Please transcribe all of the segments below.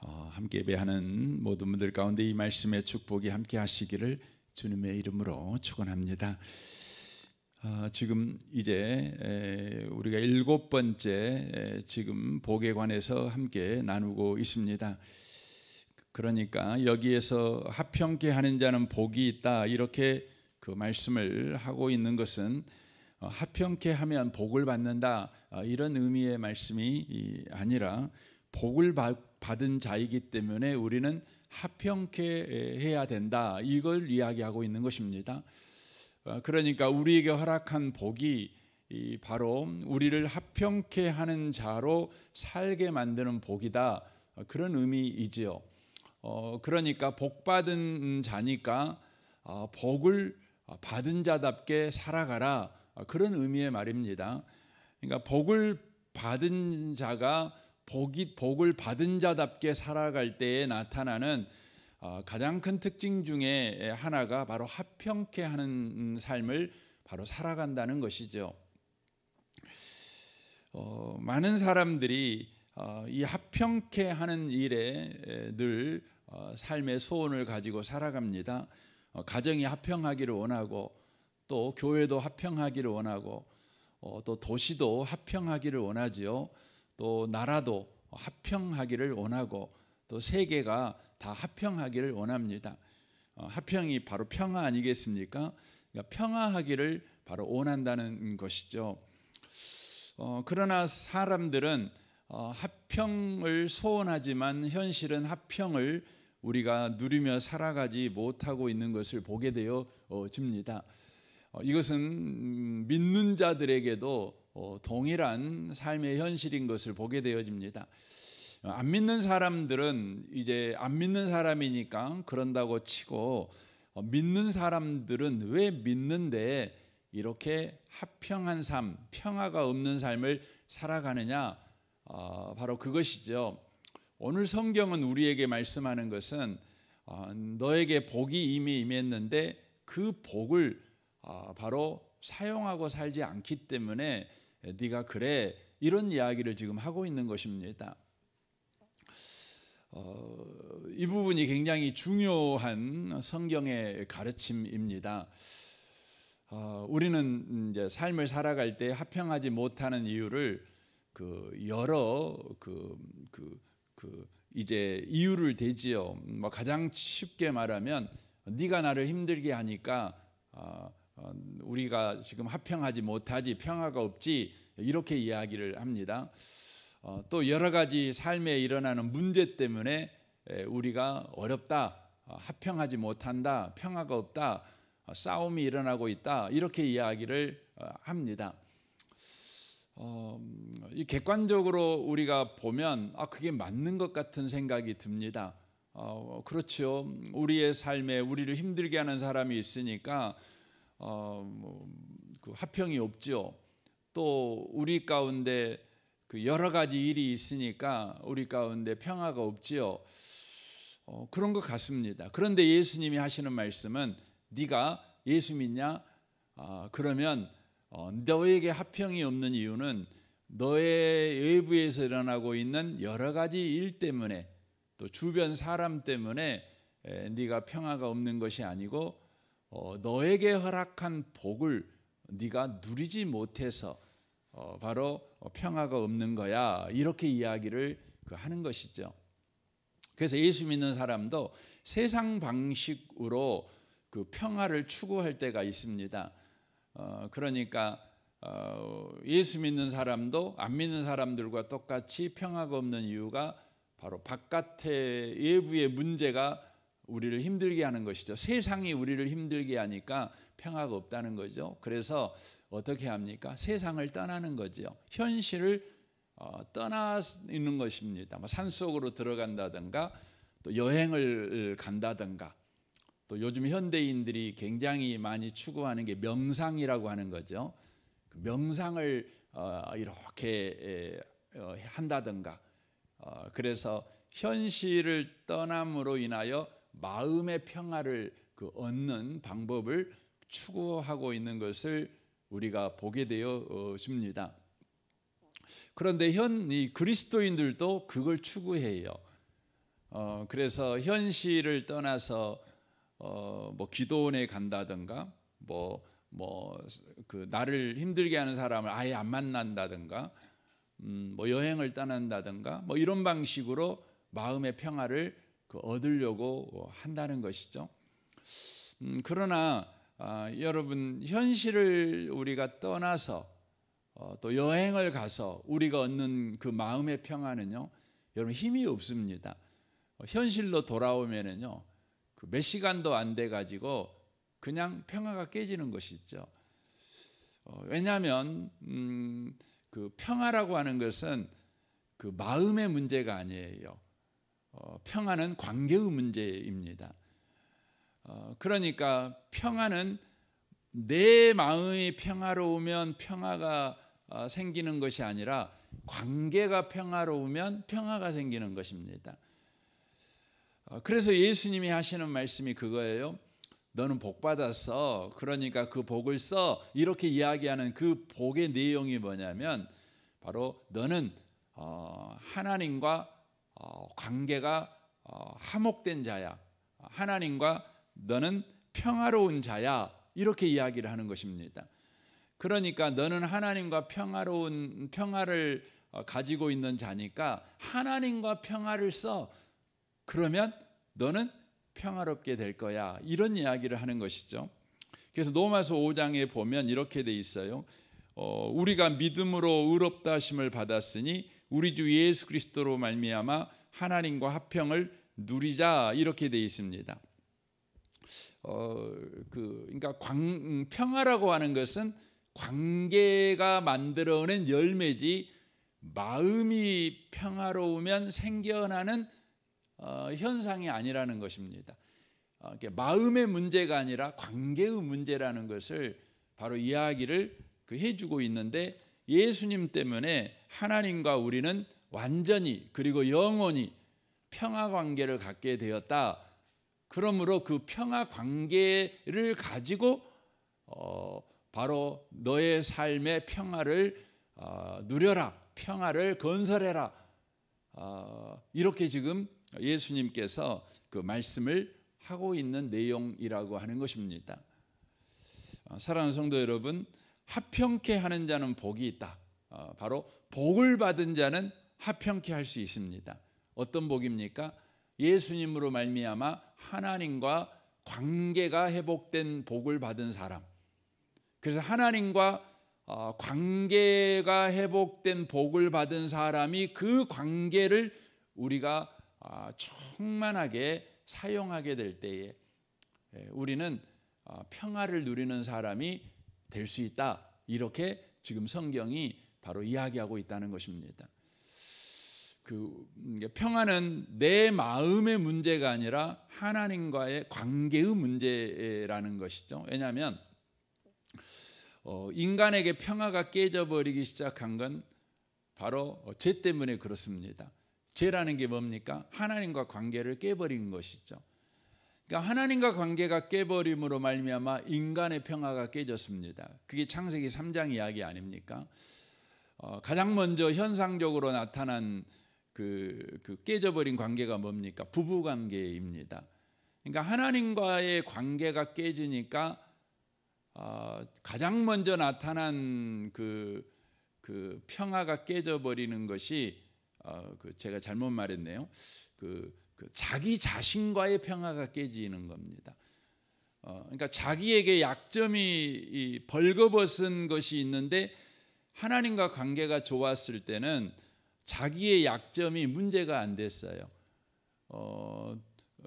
함께 예배하는 모든 분들 가운데 이 말씀의 축복이 함께 하시기를 주님의 이름으로 축원합니다. 지금 이제 우리가 7번째 지금 복에 관해서 함께 나누고 있습니다. 그러니까 여기에서 합평케 하는 자는 복이 있다, 이렇게 그 말씀을 하고 있는 것은 합평케 하면 복을 받는다, 이런 의미의 말씀이 아니라 복을 받은 자이기 때문에 우리는 합평케 해야 된다, 이걸 이야기하고 있는 것입니다. 그러니까 우리에게 허락한 복이 바로 우리를 합평케 하는 자로 살게 만드는 복이다, 그런 의미이지요. 그러니까 복 받은 자니까 복을 받은 자답게 살아가라, 그런 의미의 말입니다. 그러니까 복을 받은 자가 복을 받은 자답게 살아갈 때에 나타나는 가장 큰 특징 중에 하나가 바로 합평케 하는 삶을 바로 살아간다는 것이죠. 많은 사람들이 이 합평케 하는 일에 늘 삶의 소원을 가지고 살아갑니다. 가정이 합평하기를 원하고, 또 교회도 합평하기를 원하고, 또 도시도 합평하기를 원하지요. 또 나라도 합평하기를 원하고, 또 세계가 다 합평하기를 원합니다. 합평이 바로 평화 아니겠습니까? 그러니까 평화하기를 바로 원한다는 것이죠. 그러나 사람들은 합평을 소원하지만 현실은 합평을 우리가 누리며 살아가지 못하고 있는 것을 보게 되어집니다. 이것은 믿는 자들에게도 동일한 삶의 현실인 것을 보게 되어집니다. 안 믿는 사람들은 이제 안 믿는 사람이니까 그런다고 치고, 믿는 사람들은 왜 믿는데 이렇게 합평한 삶, 평화가 없는 삶을 살아가느냐, 바로 그것이죠. 오늘 성경은 우리에게 말씀하는 것은 너에게 복이 이미 임했는데 그 복을 바로 사용하고 살지 않기 때문에 네가 그래, 이런 이야기를 지금 하고 있는 것입니다. 이 부분이 굉장히 중요한 성경의 가르침입니다. 우리는 이제 삶을 살아갈 때 합평하지 못하는 이유를 여러 이제 이유를 대지요. 가장 쉽게 말하면 네가 나를 힘들게 하니까 우리가 지금 합평하지 못하지, 평화가 없지, 이렇게 이야기를 합니다. 또 여러 가지 삶에 일어나는 문제 때문에 우리가 어렵다, 합평하지 못한다, 평화가 없다, 싸움이 일어나고 있다, 이렇게 이야기를 합니다. 이 객관적으로 우리가 보면 그게 맞는 것 같은 생각이 듭니다. 그렇죠. 우리의 삶에 우리를 힘들게 하는 사람이 있으니까 그 합평이 없죠. 또 우리 가운데 여러 가지 일이 있으니까 우리 가운데 평화가 없지요. 그런 것 같습니다. 그런데 예수님이 하시는 말씀은 네가 예수 믿냐? 그러면 너에게 합평이 없는 이유는 너의 외부에서 일어나고 있는 여러 가지 일 때문에, 또 주변 사람 때문에 네가 평화가 없는 것이 아니고 너에게 허락한 복을 네가 누리지 못해서 바로 평화가 없는 거야, 이렇게 이야기를 하는 것이죠. 그래서 예수 믿는 사람도 세상 방식으로 그 평화를 추구할 때가 있습니다. 그러니까 예수 믿는 사람도 안 믿는 사람들과 똑같이 평화가 없는 이유가 바로 바깥의 외부의 문제가 우리를 힘들게 하는 것이죠. 세상이 우리를 힘들게 하니까 평화가 없다는 거죠. 그래서 어떻게 합니까? 세상을 떠나는 거죠. 현실을 떠나 있는 것입니다. 산속으로 들어간다든가, 또 여행을 간다든가, 또 요즘 현대인들이 굉장히 많이 추구하는 게 명상이라고 하는 거죠. 명상을 이렇게 한다든가, 그래서 현실을 떠남으로 인하여 마음의 평화를 얻는 방법을 추구하고 있는 것을 우리가 보게 되어집니다. 그런데 이 그리스도인들도 그걸 추구해요. 그래서 현실을 떠나서 뭐 기도원에 간다든가 그 나를 힘들게 하는 사람을 아예 안 만난다든가 뭐 여행을 떠난다든가 뭐 이런 방식으로 마음의 평화를 얻으려고 한다는 것이죠. 그러나 여러분, 현실을 우리가 떠나서 또 여행을 가서 우리가 얻는 그 마음의 평화는요, 여러분 힘이 없습니다. 현실로 돌아오면은요, 그 몇 시간도 안 돼 가지고 그냥 평화가 깨지는 것이죠. 왜냐하면 그 평화라고 하는 것은 그 마음의 문제가 아니에요. 평화는 관계의 문제입니다. 그러니까 평화는 내 마음이 평화로우면 평화가 생기는 것이 아니라 관계가 평화로우면 평화가 생기는 것입니다. 그래서 예수님이 하시는 말씀이 그거예요. 너는 복 받았어. 그러니까 그 복을 써. 이렇게 이야기하는 그 복의 내용이 뭐냐면 바로 너는 하나님과 관계가 화목된 자야. 하나님과 너는 평화로운 자야. 이렇게 이야기를 하는 것입니다. 그러니까 너는 하나님과 평화로운 평화를 가지고 있는 자니까 하나님과 평화를 써. 그러면 너는 평화롭게 될 거야. 이런 이야기를 하는 것이죠. 그래서 로마서 5장에 보면 이렇게 돼 있어요. 우리가 믿음으로 의롭다 하심을 받았으니 우리 주 예수 그리스도로 말미암아 하나님과 화평을 누리자. 이렇게 돼 있습니다. 그러니까 평화라고 하는 것은 관계가 만들어낸 열매지 마음이 평화로우면 생겨나는 현상이 아니라는 것입니다. 마음의 문제가 아니라 관계의 문제라는 것을 바로 이야기를 해주고 있는데, 예수님 때문에 하나님과 우리는 완전히 그리고 영원히 평화 관계를 갖게 되었다. 그러므로 그 평화 관계를 가지고 바로 너의 삶의 평화를 누려라, 평화를 건설해라. 이렇게 지금 예수님께서 그 말씀을 하고 있는 내용이라고 하는 것입니다. 사랑하는 성도 여러분, 화평케 하는 자는 복이 있다. 바로 복을 받은 자는 화평케 할 수 있습니다. 어떤 복입니까? 예수님으로 말미암아 하나님과 관계가 회복된 복을 받은 사람. 그래서 하나님과 관계가 회복된 복을 받은 사람이 그 관계를 우리가 충만하게 사용하게 될 때에 우리는 평화를 누리는 사람이 될 수 있다. 이렇게 지금 성경이 바로 이야기하고 있다는 것입니다. 평화는 내 마음의 문제가 아니라 하나님과의 관계의 문제라는 것이죠. 왜냐하면 인간에게 평화가 깨져버리기 시작한 건 바로 죄 때문에 그렇습니다. 죄라는 게 뭡니까? 하나님과 관계를 깨버린 것이죠. 그러니까 하나님과 관계가 깨버림으로 말미암아 인간의 평화가 깨졌습니다. 그게 창세기 3장 이야기 아닙니까? 가장 먼저 현상적으로 나타난 그 깨져버린 관계가 뭡니까? 부부 관계입니다. 그러니까 하나님과의 관계가 깨지니까 가장 먼저 나타난 그 평화가 깨져버리는 것이 제가 잘못 말했네요. 자기 자신과의 평화가 깨지는 겁니다. 그러니까 자기에게 약점이 벌거벗은 것이 있는데 하나님과 관계가 좋았을 때는 자기의 약점이 문제가 안 됐어요.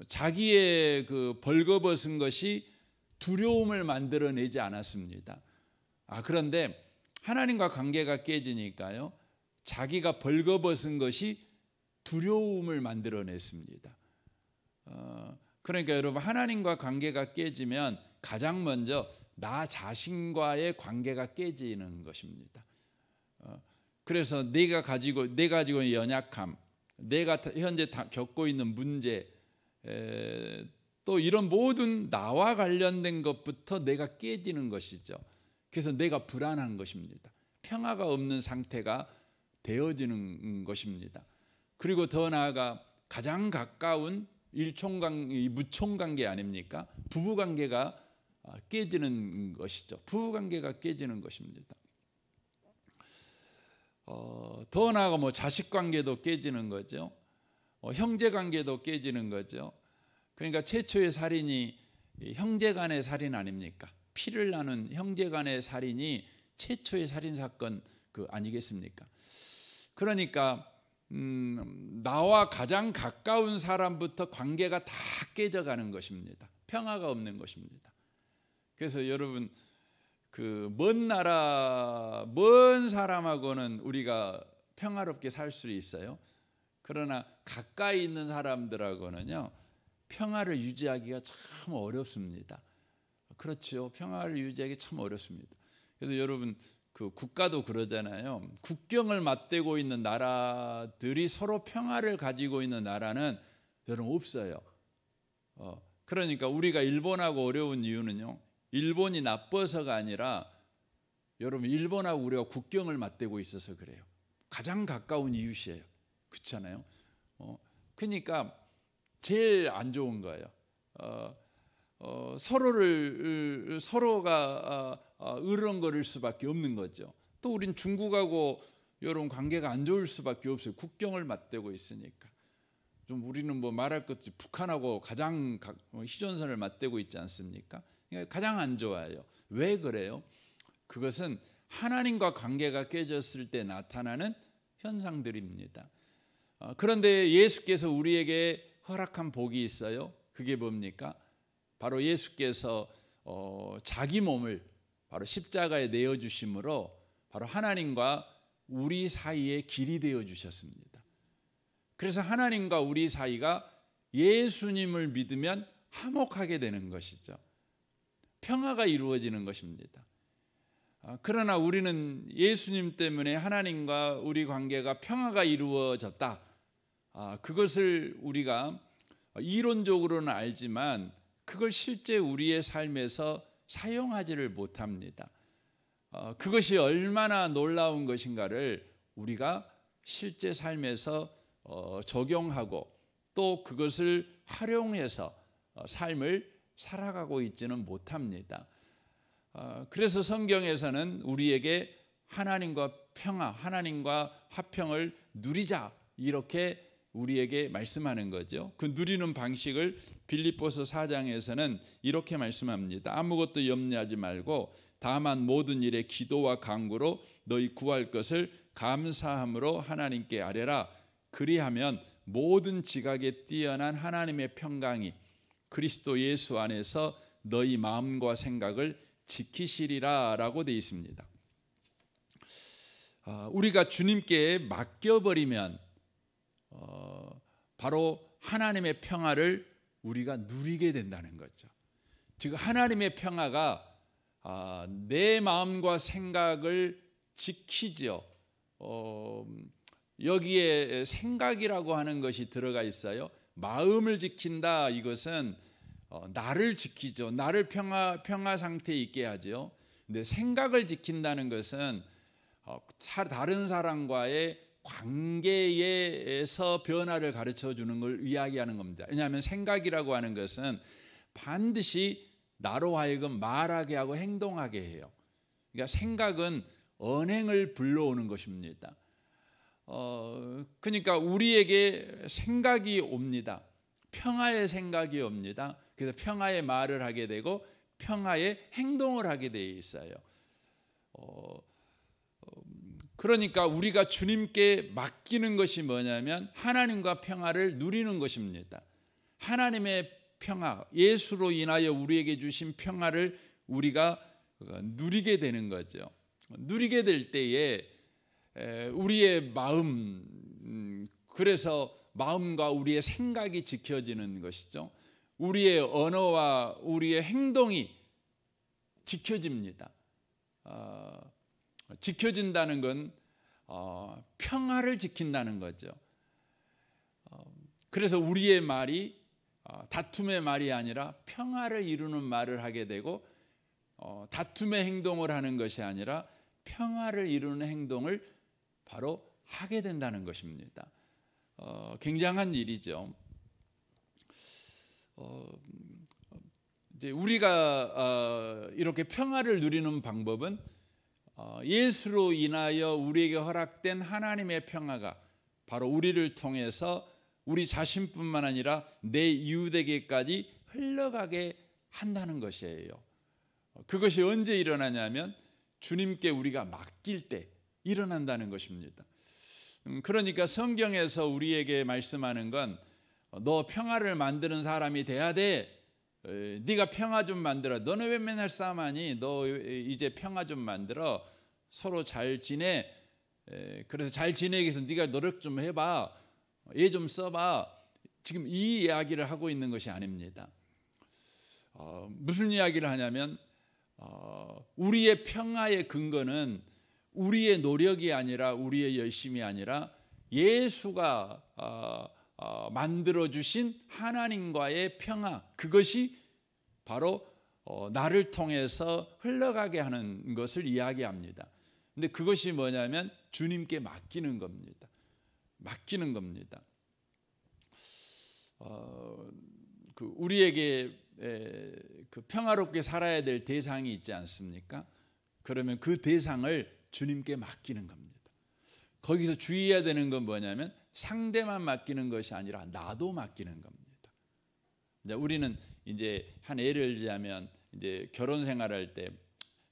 자기의 그 벌거벗은 것이 두려움을 만들어내지 않았습니다. 그런데 하나님과 관계가 깨지니까요, 자기가 벌거벗은 것이 두려움을 만들어냈습니다. 그러니까 여러분, 하나님과 관계가 깨지면 가장 먼저 나 자신과의 관계가 깨지는 것입니다. 그래서 내가 가지고 있는 연약함, 내가 현재 겪고 있는 문제, 또 이런 모든 나와 관련된 것부터 내가 깨지는 것이죠. 그래서 내가 불안한 것입니다. 평화가 없는 상태가 되어지는 것입니다. 그리고 더 나아가 가장 가까운 무총관계 아닙니까? 부부관계가 깨지는 것이죠. 부부관계가 깨지는 것입니다. 더 나아가 뭐 자식관계도 깨지는 거죠. 형제관계도 깨지는 거죠. 그러니까 최초의 살인이 형제간의 살인 아닙니까? 피를 나눈 형제간의 살인이 최초의 살인 사건 아니겠습니까? 그러니까 나와 가장 가까운 사람부터 관계가 다 깨져가는 것입니다. 평화가 없는 것입니다. 그래서 여러분 먼 나라 먼 사람하고는 우리가 평화롭게 살 수 있어요. 그러나 가까이 있는 사람들하고는요 평화를 유지하기가 참 어렵습니다. 그렇죠. 평화를 유지하기 참 어렵습니다. 그래서 여러분 국가도 그러잖아요. 국경을 맞대고 있는 나라들이 서로 평화를 가지고 있는 나라는 여러분 없어요. 그러니까 우리가 일본하고 어려운 이유는요. 일본이 나빠서가 아니라 여러분 일본하고 우리가 국경을 맞대고 있어서 그래요. 가장 가까운 이웃이에요. 그렇잖아요. 그러니까 제일 안 좋은 거예요. 서로가 으르렁거릴 수밖에 없는 거죠. 또 우린 중국하고 이런 관계가 안 좋을 수밖에 없어요. 국경을 맞대고 있으니까. 좀 우리는 뭐 말할 것 없이 북한하고 가장 희전선을 맞대고 있지 않습니까? 가장 안 좋아요. 왜 그래요? 그것은 하나님과 관계가 깨졌을 때 나타나는 현상들입니다. 그런데 예수께서 우리에게 허락한 복이 있어요. 그게 뭡니까? 바로 예수께서 자기 몸을 바로 십자가에 내어주심으로 바로 하나님과 우리 사이에 길이 되어주셨습니다. 그래서 하나님과 우리 사이가 예수님을 믿으면 화목하게 되는 것이죠. 평화가 이루어지는 것입니다. 그러나 우리는 예수님 때문에 하나님과 우리 관계가 평화가 이루어졌다. 그것을 우리가 이론적으로는 알지만 그걸 실제 우리의 삶에서 사용하지를 못합니다. 그것이 얼마나 놀라운 것인가를 우리가 실제 삶에서 적용하고 또 그것을 활용해서 삶을 살아가고 있지는 못합니다. 그래서 성경에서는 우리에게 하나님과 평화, 하나님과 화평을 누리자 이렇게 우리에게 말씀하는 거죠. 그 누리는 방식을 빌립보서 4장에서는 이렇게 말씀합니다. 아무것도 염려하지 말고 다만 모든 일에 기도와 간구로 너희 구할 것을 감사함으로 하나님께 아뢰라. 그리하면 모든 지각에 뛰어난 하나님의 평강이 그리스도 예수 안에서 너희 마음과 생각을 지키시리라 라고 되어 있습니다. 우리가 주님께 맡겨버리면 바로 하나님의 평화를 우리가 누리게 된다는 거죠. 즉 하나님의 평화가 내 마음과 생각을 지키죠. 여기에 생각이라고 하는 것이 들어가 있어요. 마음을 지킨다 이것은 나를 지키죠. 나를 평화 상태에 있게 하죠. 근데 생각을 지킨다는 것은 다른 사람과의 관계에서 변화를 가르쳐 주는 걸 이야기하는 겁니다. 왜냐하면 생각이라고 하는 것은 반드시 나로 하여금 말하게 하고 행동하게 해요. 그러니까 생각은 언행을 불러오는 것입니다. 그러니까 우리에게 생각이 옵니다. 평화의 생각이 옵니다. 그래서 평화의 말을 하게 되고 평화의 행동을 하게 되어 있어요. 그러니까 우리가 주님께 맡기는 것이 뭐냐면 하나님과 평화를 누리는 것입니다. 하나님의 평화, 예수로 인하여 우리에게 주신 평화를 우리가 누리게 되는 거죠. 누리게 될 때에 우리의 마음, 그래서 마음과 우리의 생각이 지켜지는 것이죠. 우리의 언어와 우리의 행동이 지켜집니다. 지켜진다는 건 평화를 지킨다는 거죠. 그래서 우리의 말이 다툼의 말이 아니라 평화를 이루는 말을 하게 되고 다툼의 행동을 하는 것이 아니라 평화를 이루는 행동을 바로 하게 된다는 것입니다. 굉장한 일이죠. 이제 우리가 이렇게 평화를 누리는 방법은 예수로 인하여 우리에게 허락된 하나님의 평화가 바로 우리를 통해서 우리 자신뿐만 아니라 내 이웃에게까지 흘러가게 한다는 것이에요. 그것이 언제 일어나냐면 주님께 우리가 맡길 때 일어난다는 것입니다. 그러니까 성경에서 우리에게 말씀하는 건 너 평화를 만드는 사람이 돼야 돼. 네가 평화 좀 만들어. 너는 왜 맨날 싸움하니? 너 이제 평화 좀 만들어. 서로 잘 지내. 그래서 잘 지내기 위해서 네가 노력 좀 해봐. 애 좀 써봐. 지금 이 이야기를 하고 있는 것이 아닙니다. 무슨 이야기를 하냐면 우리의 평화의 근거는 우리의 노력이 아니라 우리의 열심이 아니라 예수가 만들어주신 하나님과의 평화, 그것이 바로 나를 통해서 흘러가게 하는 것을 이야기합니다. 근데 그것이 뭐냐면 주님께 맡기는 겁니다. 맡기는 겁니다. 우리에게 그 평화롭게 살아야 될 대상이 있지 않습니까? 그러면 그 대상을 주님께 맡기는 겁니다. 거기서 주의해야 되는 건 뭐냐면 상대만 맡기는 것이 아니라 나도 맡기는 겁니다. 이제 우리는 이제 한 예를 들자면 이제 결혼 생활할 때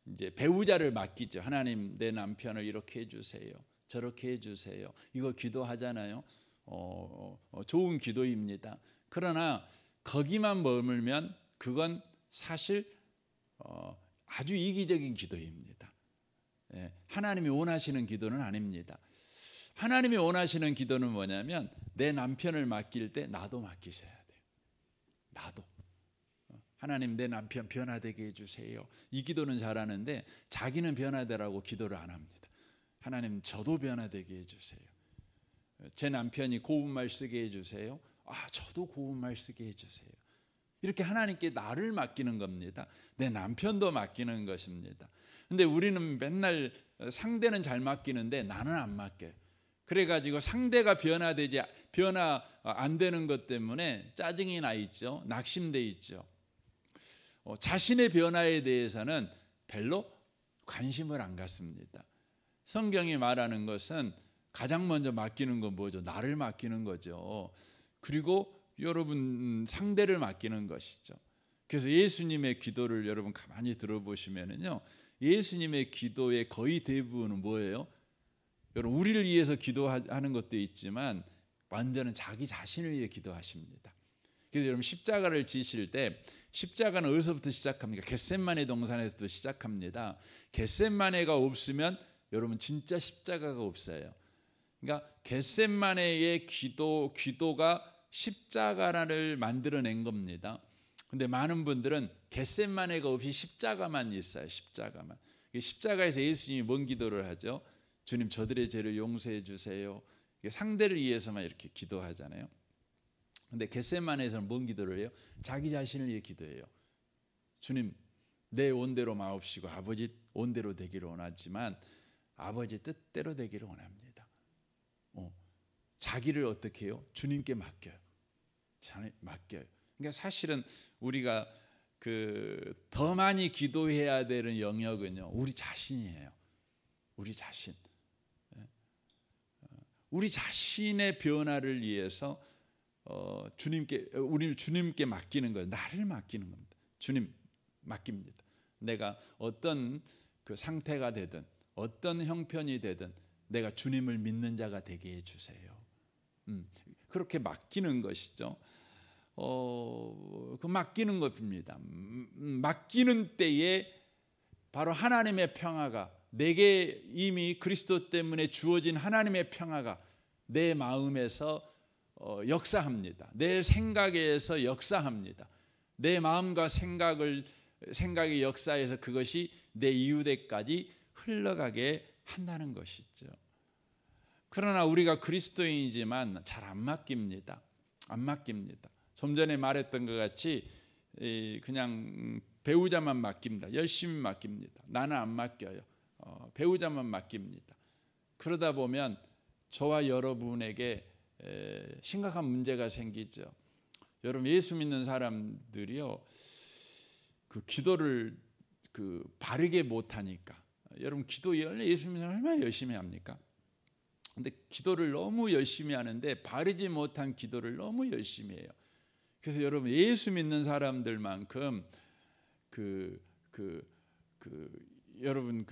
이제 배우자를 맡기죠. 하나님, 내 남편을 이렇게 해주세요. 저렇게 해주세요. 이거 기도하잖아요. 좋은 기도입니다. 그러나 거기만 머물면 그건 사실 아주 이기적인 기도입니다. 하나님이 원하시는 기도는 아닙니다. 하나님이 원하시는 기도는 뭐냐면 내 남편을 맡길 때 나도 맡기셔야 돼요. 나도. 하나님, 내 남편 변화되게 해주세요. 이 기도는 잘하는데 자기는 변화되라고 기도를 안 합니다. 하나님, 저도 변화되게 해주세요. 제 남편이 고운말 쓰게 해주세요. 저도 고운말 쓰게 해주세요. 이렇게 하나님께 나를 맡기는 겁니다. 내 남편도 맡기는 것입니다. 근데 우리는 맨날 상대는 잘 맡기는데 나는 안 맡겨요. 그래가지고 상대가 변화 안 되는 것 때문에 짜증이 나 있죠. 낙심돼 있죠. 자신의 변화에 대해서는 별로 관심을 안 갖습니다. 성경이 말하는 것은 가장 먼저 맡기는 건 뭐죠? 나를 맡기는 거죠. 그리고 여러분 상대를 맡기는 것이죠. 그래서 예수님의 기도를 여러분 가만히 들어보시면은요, 예수님의 기도의 거의 대부분은 뭐예요? 여러분, 우리를 위해서 기도하는 것도 있지만 완전히 자기 자신을 위해 기도하십니다. 그래서 여러분 십자가를 지실 때 십자가는 어디서부터 시작합니까? 겟세마네 동산에서부터 시작합니다. 겟세마네가 없으면 여러분 진짜 십자가가 없어요. 그러니까 겟세마네의 기도가 십자가를 만들어낸 겁니다. 근데 많은 분들은 겟세마네가 없이 십자가만 있어요. 십자가만. 십자가에서 예수님이 뭔 기도를 하죠? 주님, 저들의 죄를 용서해 주세요. 상대를 위해서만 이렇게 기도하잖아요. 근데 겟세마네에서는 뭔 기도를 해요? 자기 자신을 위해 기도해요. 주님, 내 온대로 마옵시고 아버지 온대로 되기를 원하지만 아버지 뜻대로 되기를 원합니다. 자기를 어떻게 해요? 주님께 맡겨요. 맡겨요. 그러니까 사실은 우리가 더 많이 기도해야 되는 영역은요, 우리 자신이에요. 우리 자신. 우리 자신의 변화를 위해서 우리를 주님께 맡기는 거예요. 나를 맡기는 겁니다. 주님 맡깁니다. 내가 어떤 그 상태가 되든 어떤 형편이 되든 내가 주님을 믿는 자가 되게 해주세요. 그렇게 맡기는 것이죠. 그 맡기는 것입니다. 맡기는 때에 바로 하나님의 평화가, 내게 이미 그리스도 때문에 주어진 하나님의 평화가 내 마음에서 역사합니다. 내 생각에서 역사합니다. 내 마음과 생각의 역사에서 그것이 내 이웃에까지 흘러가게 한다는 것이죠. 그러나 우리가 그리스도인이지만 잘 안 맡깁니다. 안 맡깁니다. 좀 전에 말했던 것 같이 그냥 배우자만 맡깁니다. 열심히 맡깁니다. 나는 안 맡겨요. 배우자만 맡깁니다. 그러다 보면 저와 여러분에게 심각한 문제가 생기죠. 여러분, 예수 믿는 사람들이요, 그 기도를 바르게 못하니까. 여러분, 기도 예수 믿는 사람 얼마나 열심히 합니까? 근데 기도를 너무 열심히 하는데 바르지 못한 기도를 너무 열심히 해요. 그래서 여러분, 예수 믿는 사람들만큼 여러분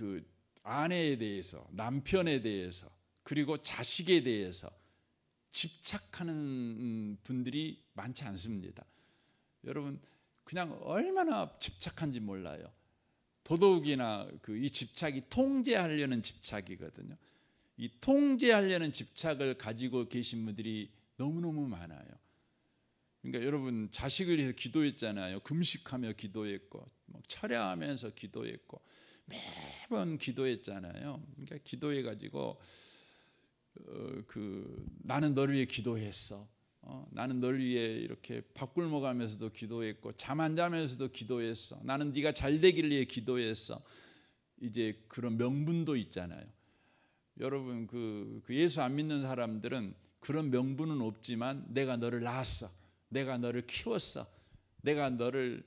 아내에 대해서, 남편에 대해서, 그리고 자식에 대해서 집착하는 분들이 많지 않습니다. 여러분, 그냥 얼마나 집착한지 몰라요. 더더욱이나 이 집착이 통제하려는 집착이거든요. 이 통제하려는 집착을 가지고 계신 분들이 너무너무 많아요. 그러니까 여러분, 자식을 위해서 기도했잖아요. 금식하며 기도했고, 철야하면서 기도했고, 매번 기도했잖아요. 그러니까 기도해가지고 나는 너를 위해 기도했어. 나는 너를 위해 이렇게 밥 굶어가면서도 기도했고, 잠 안 자면서도 기도했어. 나는 네가 잘 되기를 위해 기도했어. 이제 그런 명분도 있잖아요. 여러분, 예수 안 믿는 사람들은 그런 명분은 없지만 내가 너를 낳았어, 내가 너를 키웠어, 내가 너를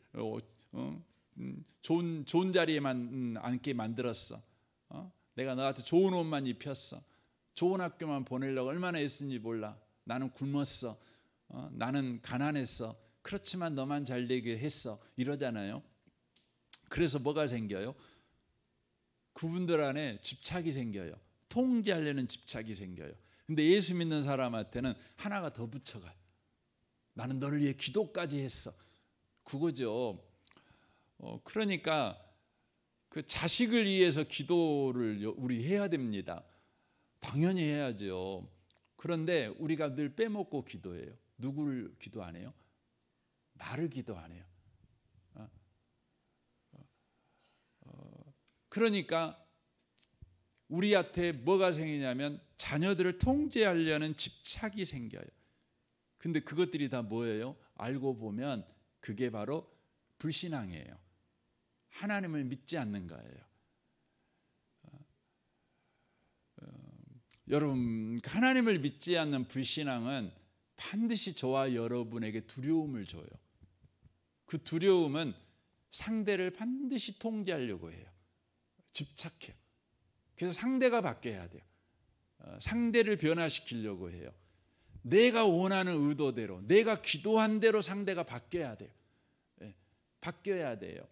좋은 자리에만 앉게 만들었어, 내가 너한테 좋은 옷만 입혔어, 좋은 학교만 보내려고 얼마나 애쓴지 몰라, 나는 굶었어, 나는 가난했어, 그렇지만 너만 잘 되게 했어, 이러잖아요. 그래서 뭐가 생겨요? 그분들 안에 집착이 생겨요. 통제하려는 집착이 생겨요. 근데 예수 믿는 사람한테는 하나가 더 붙여가요. 나는 너를 위해 기도까지 했어. 그거죠. 그러니까 그 자식을 위해서 기도를 우리 해야 됩니다. 당연히 해야죠. 그런데 우리가 늘 빼먹고 기도해요. 누구를 기도 안 해요? 나를 기도 안 해요. 그러니까 우리한테 뭐가 생기냐면 자녀들을 통제하려는 집착이 생겨요. 근데 그것들이 다 뭐예요? 알고 보면 그게 바로 불신앙이에요. 하나님을 믿지 않는 거예요. 여러분, 하나님을 믿지 않는 불신앙은 반드시 저와 여러분에게 두려움을 줘요. 그 두려움은 상대를 반드시 통제하려고 해요. 집착해요. 그래서 상대가 바뀌어야 돼요. 상대를 변화시키려고 해요. 내가 원하는 의도대로, 내가 기도한 대로 상대가 바뀌어야 돼요. 바뀌어야 돼요.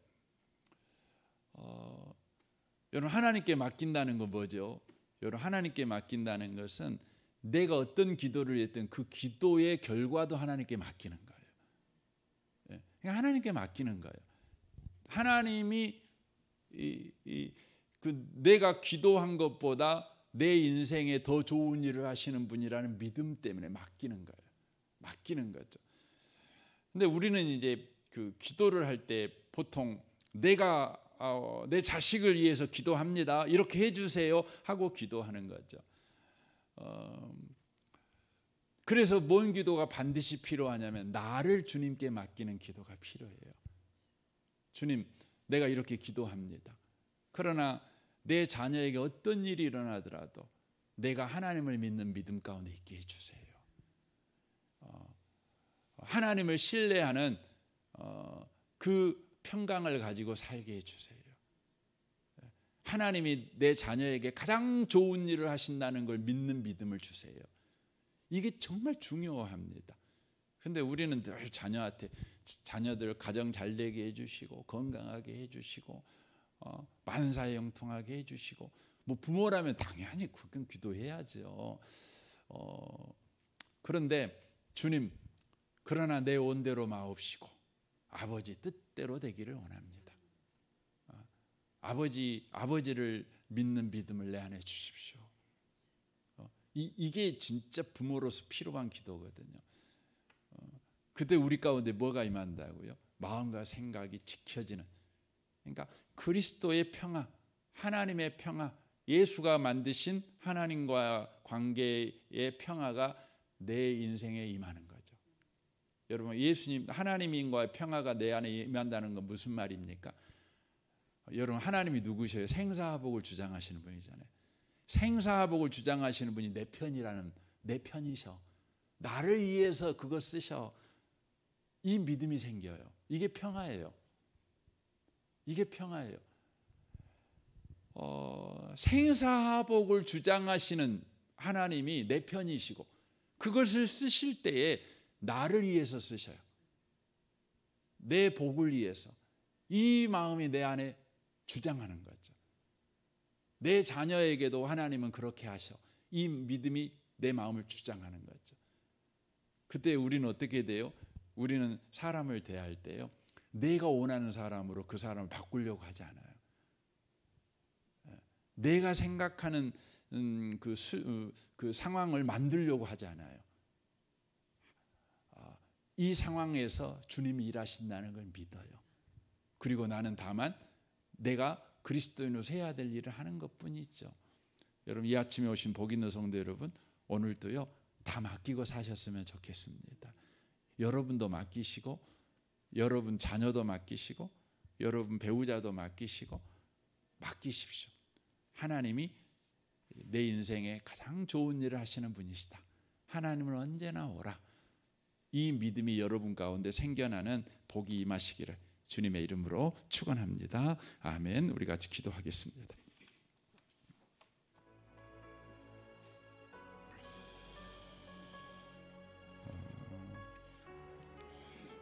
여러분, 하나님께 맡긴다는 건 뭐죠? 여러분, 하나님께 맡긴다는 것은 내가 어떤 기도를 했든 그 기도의 결과도 하나님께 맡기는 거예요. 그러니까 하나님께 맡기는 거예요. 하나님이 내가 기도한 것보다 내 인생에 더 좋은 일을 하시는 분이라는 믿음 때문에 맡기는 거예요. 맡기는 거죠. 근데 우리는 이제 기도를 할 때 보통 내가 내 자식을 위해서 기도합니다, 이렇게 해주세요 하고 기도하는 거죠. 그래서 뭔 기도가 반드시 필요하냐면 나를 주님께 맡기는 기도가 필요해요. 주님, 내가 이렇게 기도합니다. 그러나 내 자녀에게 어떤 일이 일어나더라도 내가 하나님을 믿는 믿음 가운데 있게 해주세요. 하나님을 신뢰하는 그 평강을 가지고 살게 해주세요. 하나님이 내 자녀에게 가장 좋은 일을 하신다는 걸 믿는 믿음을 주세요. 이게 정말 중요합니다. 근데 우리는 늘 자녀들 가정 잘 되게 해주시고 건강하게 해주시고 만사형통하게 해주시고, 뭐 부모라면 당연히 그건 기도해야죠. 그런데 주님, 그러나 내 원대로 마옵시고 아버지 뜻대로 되기를 원합니다. 아버지를 믿는 믿음을 내 안에 주십시오. 이게 진짜 부모로서 필요한 기도거든요. 그때 우리 가운데 뭐가 임한다고요? 마음과 생각이 지켜지는, 그러니까 그리스도의 평화, 하나님의 평화, 예수가 만드신 하나님과 관계의 평화가 내 인생에 임하는 거죠. 여러분, 예수님, 하나님과의 평화가 내 안에 임한다는 건 무슨 말입니까? 여러분, 하나님이 누구셔요? 생사화복을 주장하시는 분이잖아요. 생사화복을 주장하시는 분이 내 편이셔. 나를 위해서 그거 쓰셔. 이 믿음이 생겨요. 이게 평화예요. 이게 평화예요. 생사화복을 주장하시는 하나님이 내 편이시고 그것을 쓰실 때에 나를 위해서 쓰셔요. 내 복을 위해서. 이 마음이 내 안에 주장하는 거죠. 내 자녀에게도 하나님은 그렇게 하셔. 이 믿음이 내 마음을 주장하는 거죠. 그때 우리는 어떻게 돼요? 우리는 사람을 대할 때요, 내가 원하는 사람으로 그 사람을 바꾸려고 하지 않아요. 내가 생각하는 그 상황을 만들려고 하지 않아요. 이 상황에서 주님이 일하신다는 걸 믿어요. 그리고 나는 다만 내가 그리스도인으로서 해야 될 일을 하는 것뿐이죠. 여러분, 이 아침에 오신 복 있는 성도 여러분, 오늘도요 다 맡기고 사셨으면 좋겠습니다. 여러분도 맡기시고, 여러분 자녀도 맡기시고, 여러분 배우자도 맡기시고, 맡기십시오. 하나님이 내 인생에 가장 좋은 일을 하시는 분이시다. 하나님은 언제나 오라. 이 믿음이 여러분 가운데 생겨나는 복이 임하시기를 주님의 이름으로 축원합니다. 아멘. 우리 같이 기도하겠습니다.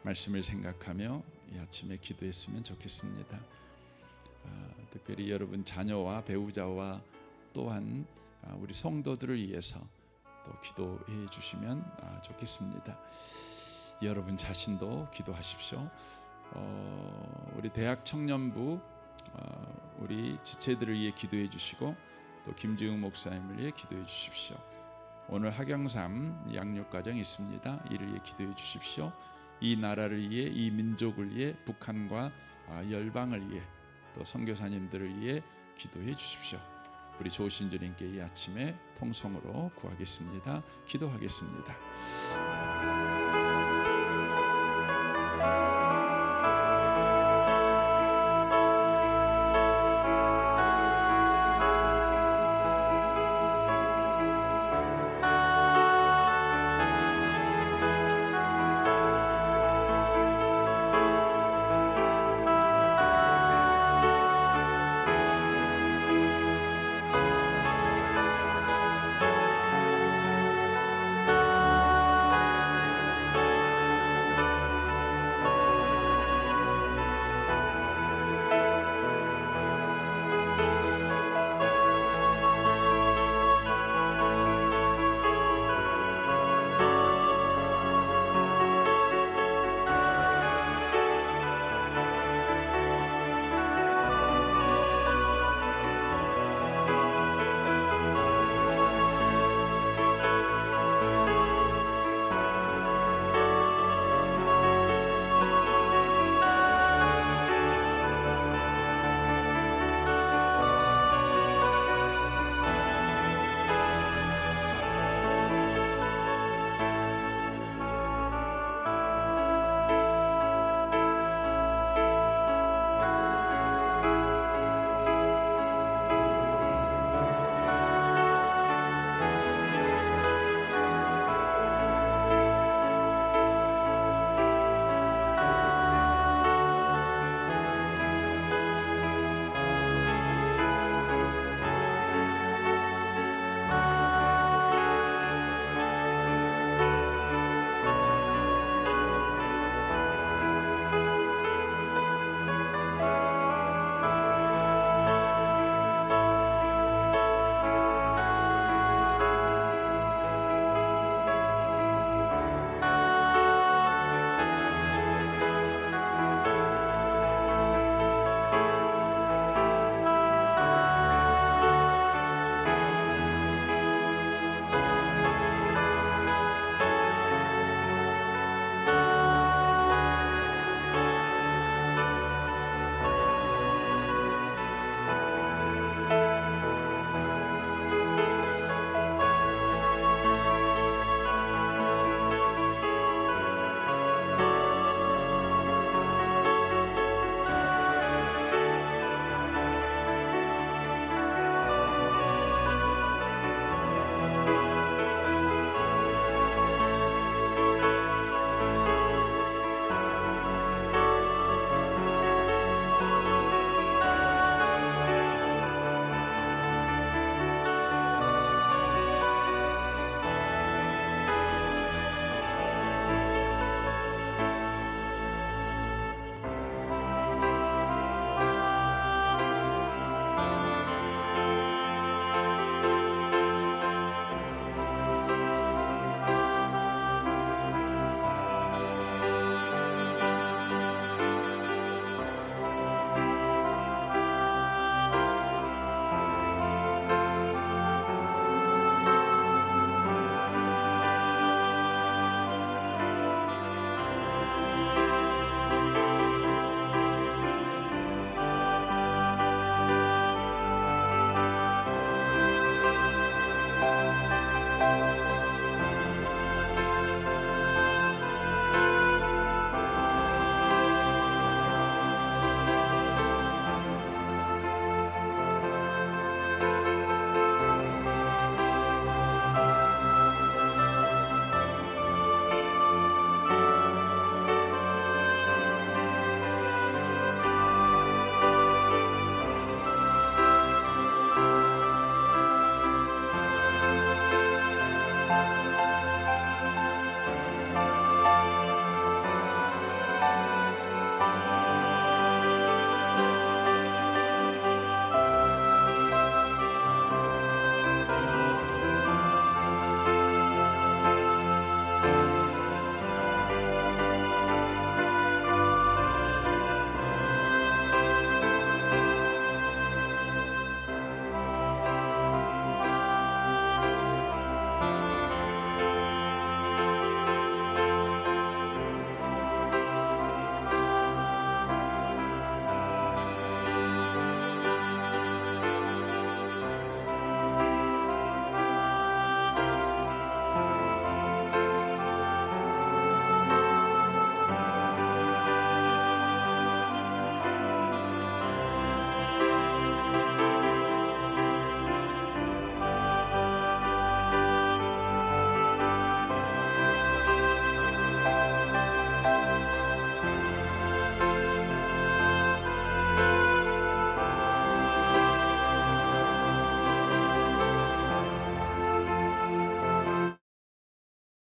말씀을 생각하며 이 아침에 기도했으면 좋겠습니다. 특별히 여러분 자녀와 배우자와 또한 우리 성도들을 위해서 또 기도해 주시면 좋겠습니다. 여러분 자신도 기도하십시오. 우리 대학 청년부 우리 지체들을 위해 기도해 주시고, 또 김지웅 목사님을 위해 기도해 주십시오. 오늘 학영삼 양육과정이 있습니다. 이를 위해 기도해 주십시오. 이 나라를 위해, 이 민족을 위해, 북한과 열방을 위해, 또 선교사님들을 위해 기도해 주십시오. 우리 좋으신 주님께 이 아침에 통성으로 구하겠습니다. 기도하겠습니다.